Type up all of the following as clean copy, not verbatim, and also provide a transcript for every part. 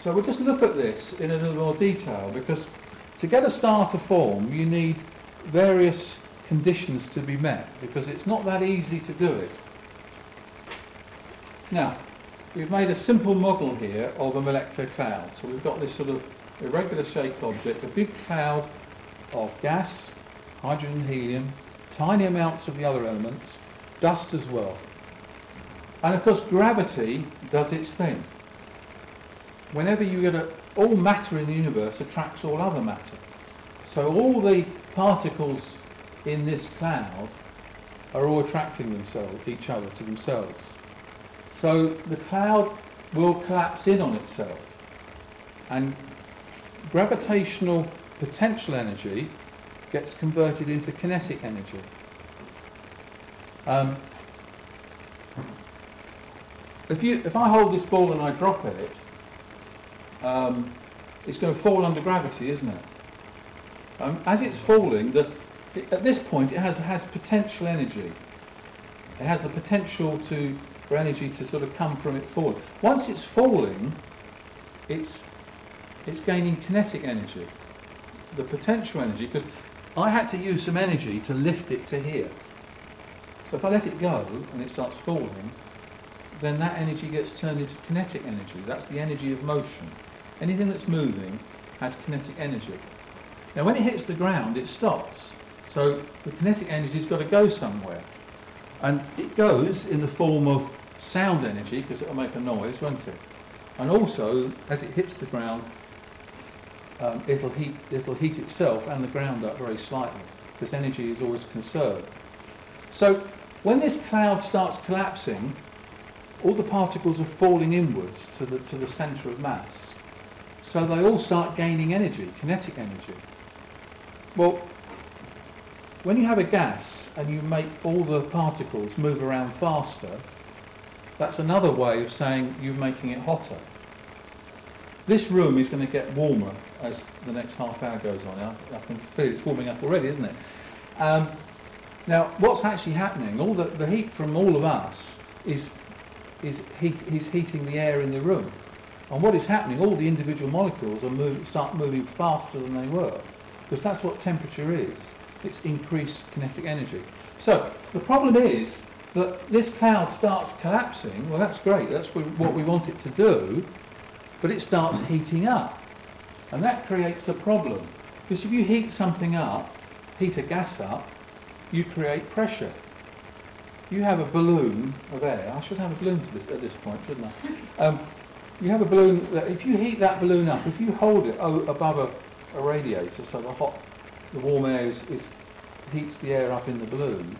So we'll just look at this in a little more detail, because to get a star to form you need various conditions to be met, because it's not that easy to do it. Now, we've made a simple model here of a molecular cloud. So we've got this sort of irregular shaped object, a big cloud of gas, hydrogen, helium, tiny amounts of the other elements, dust as well. And of course gravity does its thing. Whenever you get all matter in the universe attracts all other matter. So all the particles in this cloud are all attracting each other to themselves. So the cloud will collapse in on itself, and gravitational potential energy gets converted into kinetic energy. If I hold this ball and I drop it, it's going to fall under gravity, isn't it? As it's falling, at this point it has potential energy. It has the potential for energy to sort of come from it forward. Once it's falling, it's gaining kinetic energy, the potential energy, because I had to use some energy to lift it to here. So if I let it go and it starts falling, then that energy gets turned into kinetic energy. That's the energy of motion. Anything that's moving has kinetic energy. Now when it hits the ground, it stops. So the kinetic energy's got to go somewhere. And it goes in the form of sound energy, because it'll make a noise, won't it? And also, as it hits the ground, it'll heat itself and the ground up very slightly, because energy is always conserved. So when this cloud starts collapsing, all the particles are falling inwards to the centre of mass. So they all start gaining energy, kinetic energy. Well, when you have a gas and you make all the particles move around faster, that's another way of saying you're making it hotter. This room is going to get warmer as the next half hour goes on. I can feel it's warming up already, isn't it? Now, what's actually happening? All the heat from all of us is heating the air in the room. And what is happening? All the individual molecules start moving faster than they were, because that's what temperature is. It's increased kinetic energy. So the problem is that this cloud starts collapsing. Well, that's great. That's what we want it to do. But it starts heating up. And that creates a problem. Because if you heat something up, heat a gas up, you create pressure. You have a balloon of air. I should have a balloon at this point, shouldn't I? You have a balloon that, if you heat that balloon up, if you hold it above a radiator, so the warm air heats the air up in the balloon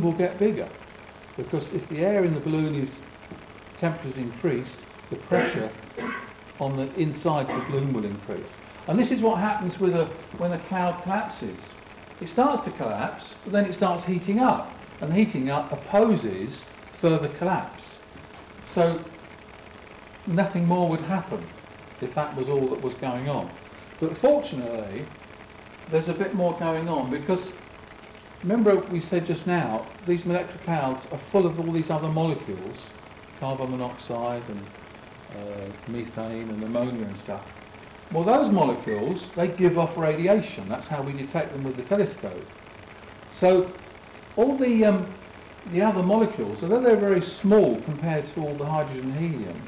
will get bigger, because if the air in the balloon temperature is increased, the pressure on the inside of the balloon will increase. And this is what happens when a cloud collapses. It starts to collapse, but then it starts heating up, and heating up opposes further collapse. So nothing more would happen if that was all that was going on. But fortunately, there's a bit more going on, because remember we said just now, these molecular clouds are full of all these other molecules, carbon monoxide and methane and ammonia and stuff. Well, those molecules, they give off radiation. That's how we detect them with the telescope. So all the other molecules, although they're very small compared to all the hydrogen and helium,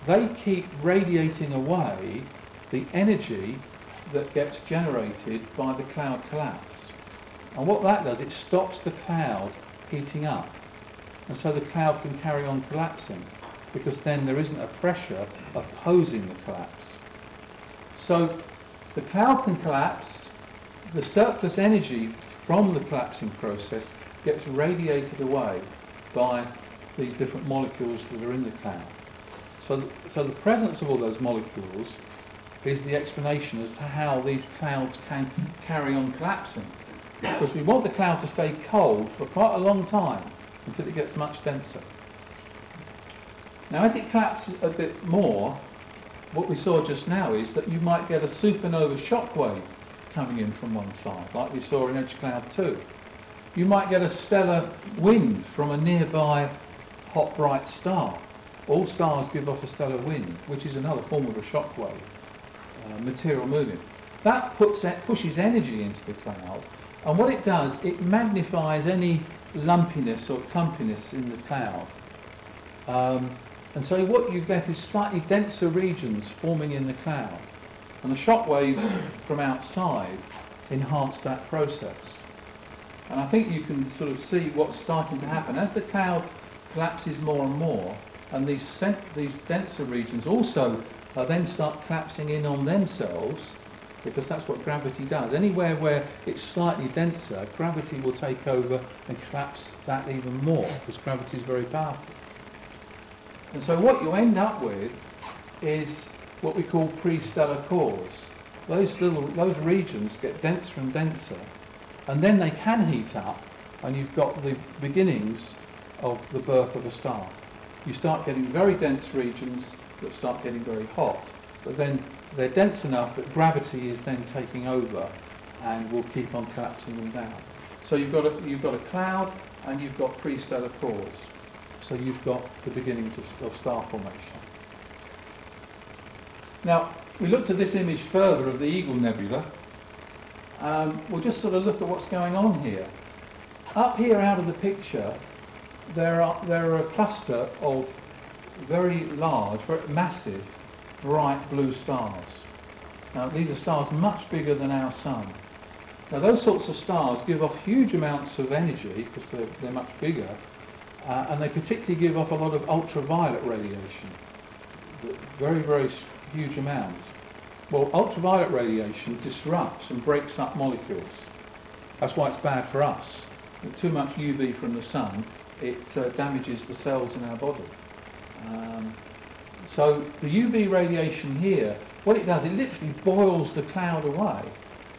they keep radiating away the energy that gets generated by the cloud collapse. And what that does, it stops the cloud heating up. And so the cloud can carry on collapsing, because then there isn't a pressure opposing the collapse. So the cloud can collapse, the surplus energy from the collapsing process gets radiated away by these different molecules that are in the cloud. So the presence of all those molecules is the explanation as to how these clouds can carry on collapsing. Because we want the cloud to stay cold for quite a long time until it gets much denser. Now, as it collapses a bit more, what we saw just now is that you might get a supernova shockwave coming in from one side, like we saw in Edge Cloud 2. You might get a stellar wind from a nearby hot bright star, all stars give off a stellar wind, which is another form of a shock wave, material moving. That pushes energy into the cloud, and what it does, it magnifies any lumpiness or clumpiness in the cloud. And so what you get is slightly denser regions forming in the cloud, and the shock waves from outside enhance that process. And I think you can sort of see what's starting to happen as the cloud collapses more and more, and these denser regions also then start collapsing in on themselves, because that's what gravity does. Anywhere where it's slightly denser, gravity will take over and collapse that even more, because gravity is very powerful. And so what you end up with is what we call pre-stellar cores. Those regions get denser and denser, and then they can heat up, and you've got the beginnings of the birth of a star. You start getting very dense regions that start getting very hot, but then they're dense enough that gravity is then taking over and will keep on collapsing them down. So you've got a cloud and you've got pre-stellar cores. So you've got the beginnings of star formation. Now, we looked at this image further of the Eagle Nebula. We'll just sort of look at what's going on here. Up here out of the picture, there are a cluster of very large, very massive, bright blue stars. Now, these are stars much bigger than our Sun. Now, those sorts of stars give off huge amounts of energy because they're much bigger, and they particularly give off a lot of ultraviolet radiation, very, very huge amounts. Well, ultraviolet radiation disrupts and breaks up molecules. That's why it's bad for us. With too much UV from the sun, it damages the cells in our body. So the UV radiation here, what it does, it literally boils the cloud away.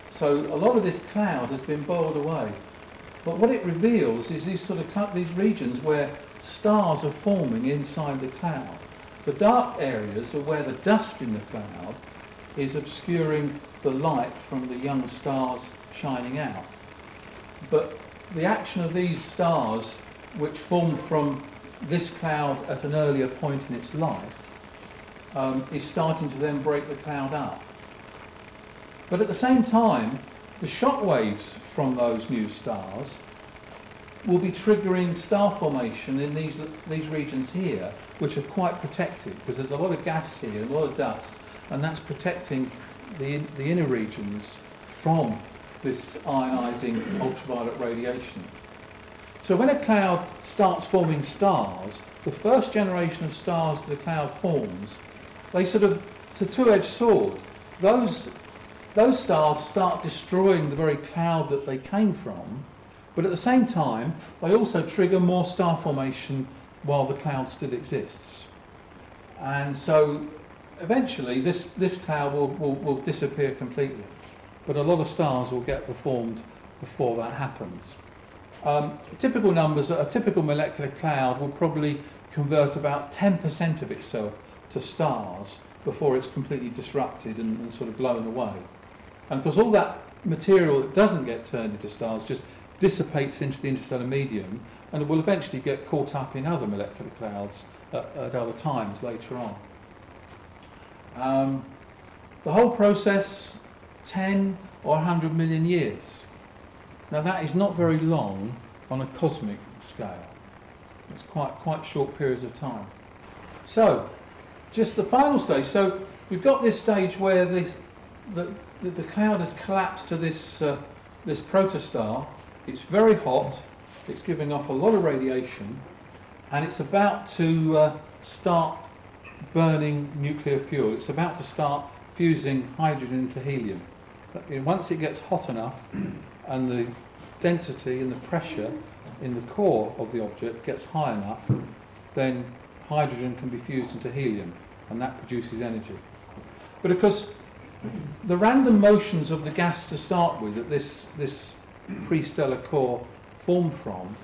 So a lot of this cloud has been boiled away. But what it reveals is these regions where stars are forming inside the cloud. The dark areas are where the dust in the cloud is obscuring the light from the young stars shining out. But the action of these stars, which formed from this cloud at an earlier point in its life, is starting to then break the cloud up. But at the same time, the shock waves from those new stars will be triggering star formation in these regions here, which are quite protected, because there's a lot of gas here and a lot of dust, and that's protecting the inner regions from this ionising ultraviolet radiation. So when a cloud starts forming stars, the first generation of stars the cloud forms, it's a two-edged sword. Those stars start destroying the very cloud that they came from, but at the same time, they also trigger more star formation while the cloud still exists. And so eventually this cloud will disappear completely, but a lot of stars will get formed before that happens. Typical numbers, a typical molecular cloud will probably convert about 10% of itself to stars before it's completely disrupted and sort of blown away. And of course all that material that doesn't get turned into stars just dissipates into the interstellar medium, and it will eventually get caught up in other molecular clouds at other times later on. The whole process, 10 or 100 million years. Now that is not very long on a cosmic scale. It's quite short periods of time. So, just the final stage. So we've got this stage where the cloud has collapsed to this protostar. It's very hot. It's giving off a lot of radiation, and it's about to start burning nuclear fuel. It's about to start fusing hydrogen into helium. Once it gets hot enough and the density and the pressure in the core of the object gets high enough, then hydrogen can be fused into helium, and that produces energy. But of course, the random motions of the gas to start with that this pre-stellar core formed from,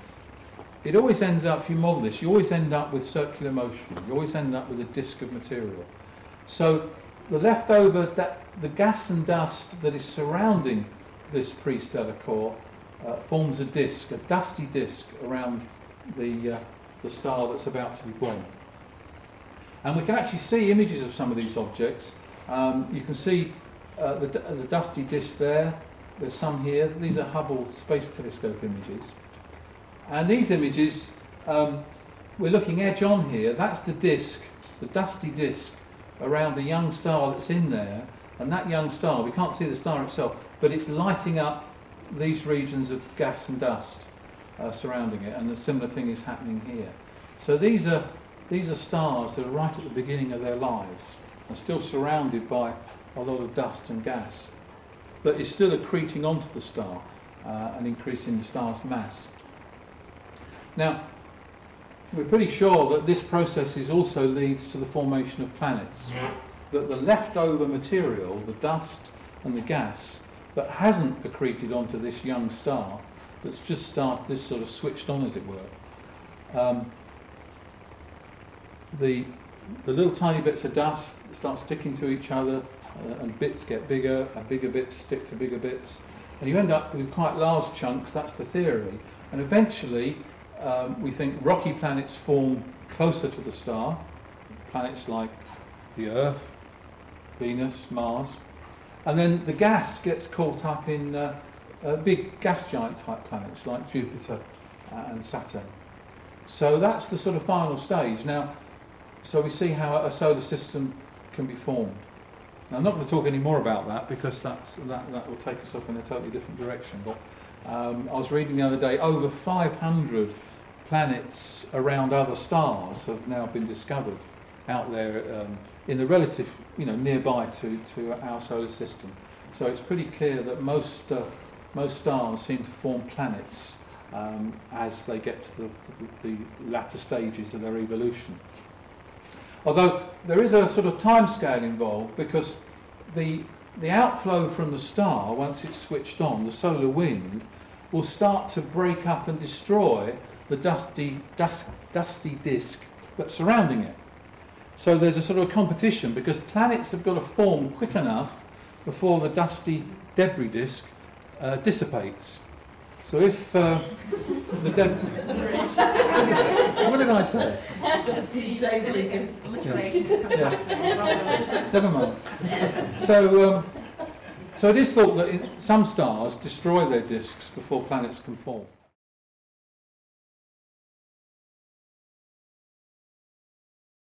it always ends up, if you model this, you always end up with circular motion. You always end up with a disk of material. So the leftover, the gas and dust that is surrounding this pre-stellar core forms a disk, a dusty disk around the star that's about to be born. And we can actually see images of some of these objects. You can see the dusty disk there. There's some here. These are Hubble Space Telescope images. And these images, we're looking edge on here. That's the disk, the dusty disk around the young star that's in there. And that young star, we can't see the star itself, but it's lighting up these regions of gas and dust surrounding it. And a similar thing is happening here. So these are stars that are right at the beginning of their lives and still surrounded by a lot of dust and gas, but it's still accreting onto the star and increasing the star's mass. Now, we're pretty sure that this process also leads to the formation of planets, that the leftover material, the dust and the gas, that hasn't accreted onto this young star, that's just started, this sort of switched on, as it were, the little tiny bits of dust start sticking to each other, and bits get bigger, and bigger bits stick to bigger bits, and you end up with quite large chunks. That's the theory. And eventually we think rocky planets form closer to the star, planets like the Earth, Venus, Mars, and then the gas gets caught up in big gas giant type planets like Jupiter and Saturn. So that's the sort of final stage. Now, so we see how a solar system can be formed. Now, I'm not going to talk any more about that because that will take us off in a totally different direction. But I was reading the other day, over 500 planets around other stars have now been discovered out there in the relative, nearby to our solar system. So it's pretty clear that most stars seem to form planets as they get to the latter stages of their evolution. Although there is a sort of time scale involved, because the outflow from the star, once it's switched on, the solar wind, will start to break up and destroy the dusty disk that's surrounding it. So there's a sort of competition, because planets have got to form quick enough before the dusty debris disk dissipates. So if the what did I say? Just yeah. Never mind. So it is thought that some stars destroy their disks before planets can form.